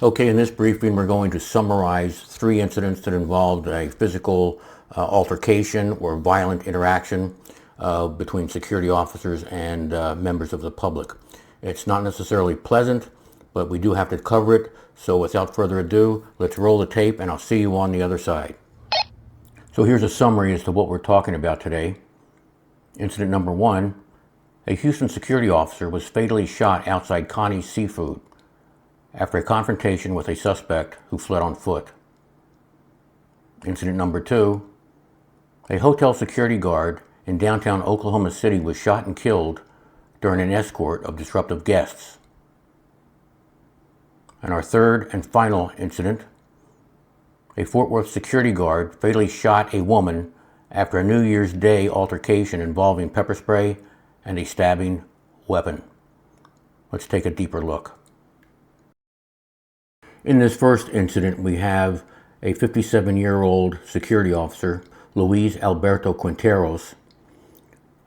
Okay, in this briefing, we're going to summarize 3 incidents that involved a physical altercation or violent interaction between security officers and members of the public. It's not necessarily pleasant, but we do have to cover it. So without further ado, let's roll the tape and I'll see you on the other side. So here's a summary as to what we're talking about today. Incident number 1, a Houston security officer was fatally shot outside Connie's Seafood after a confrontation with a suspect who fled on foot. Incident number 2, a hotel security guard in downtown Oklahoma City was shot and killed during an escort of disruptive guests. And our third and final incident, a Fort Worth security guard fatally shot a woman after a New Year's Day altercation involving pepper spray and a stabbing weapon. Let's take a deeper look. In this first incident, we have a 57-year-old security officer, Luis Alberto Quinteros.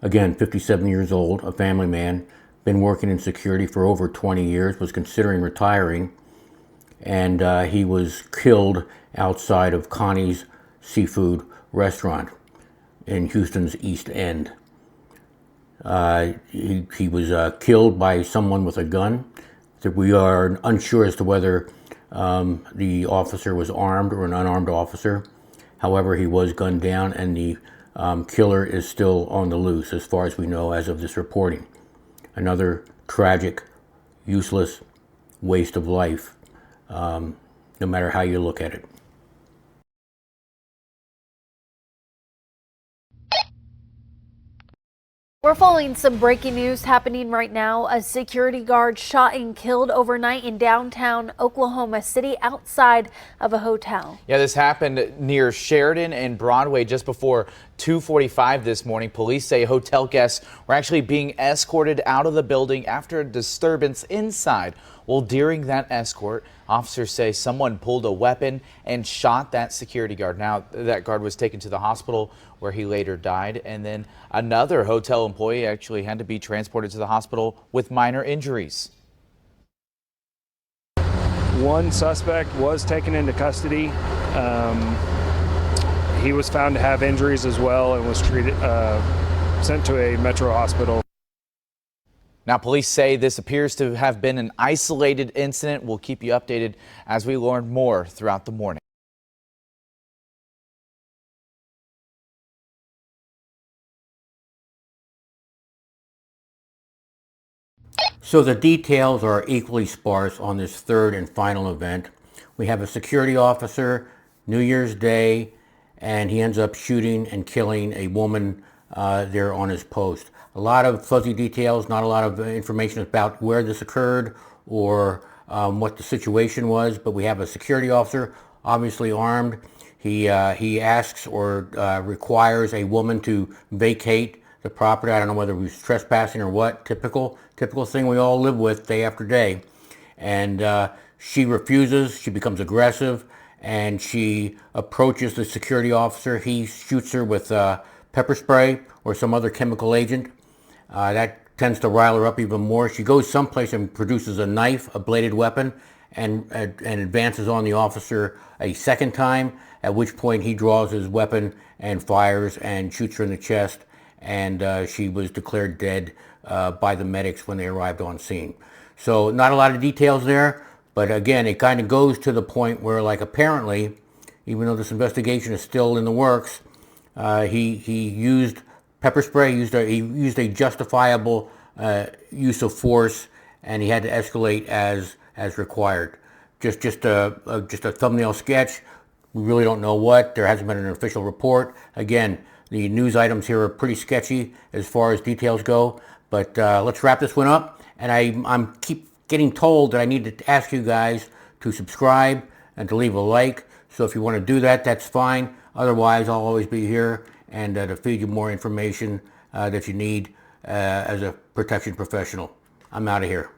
Again, 57 years old, a family man, been working in security for over 20 years, was considering retiring, and he was killed outside of Connie's Seafood restaurant in Houston's East End. He was killed by someone with a gun. We are unsure as to whether the officer was armed or an unarmed officer. However, he was gunned down, and the killer is still on the loose as far as we know as of this reporting. Another tragic, useless waste of life, no matter how you look at it. We're following some breaking news happening right now. A security guard shot and killed overnight in downtown Oklahoma City outside of a hotel. Yeah, this happened near Sheridan and Broadway just before 2:45 this morning. Police say hotel guests were actually being escorted out of the building after a disturbance inside. Well, during that escort, officers say someone pulled a weapon and shot that security guard. Now, that guard was taken to the hospital where he later died. And then another hotel employee actually had to be transported to the hospital with minor injuries. One suspect was taken into custody. He was found to have injuries as well and was sent to a Metro hospital. Now, police say this appears to have been an isolated incident. We'll keep you updated as we learn more throughout the morning. So the details are equally sparse on this third and final event. We have a security officer, New Year's Day, and he ends up shooting and killing a woman there on his post. A lot of fuzzy details, not a lot of information about where this occurred or what the situation was, but we have a security officer, obviously armed. He asks or requires a woman to vacate the property. I don't know whether he was trespassing or what, typical thing we all live with day after day. And she refuses, she becomes aggressive, and she approaches the security officer. He shoots her with pepper spray or some other chemical agent. That tends to rile her up even more. She goes someplace and produces a knife, a bladed weapon, and advances on the officer a second time, at which point he draws his weapon and fires and shoots her in the chest, and she was declared dead by the medics when they arrived on scene. So not a lot of details there, but again, it kind of goes to the point where, like, apparently, even though this investigation is still in the works, he used pepper spray, he used a justifiable use of force, and he had to escalate as required. Just a thumbnail sketch. We really don't know what. There hasn't been an official report. Again, the news items here are pretty sketchy as far as details go. But let's wrap this one up. And I'm keep getting told that I need to ask you guys to subscribe and to leave a like. So if you want to do that, that's fine. Otherwise, I'll always be here and to feed you more information that you need as a protection professional. I'm out of here.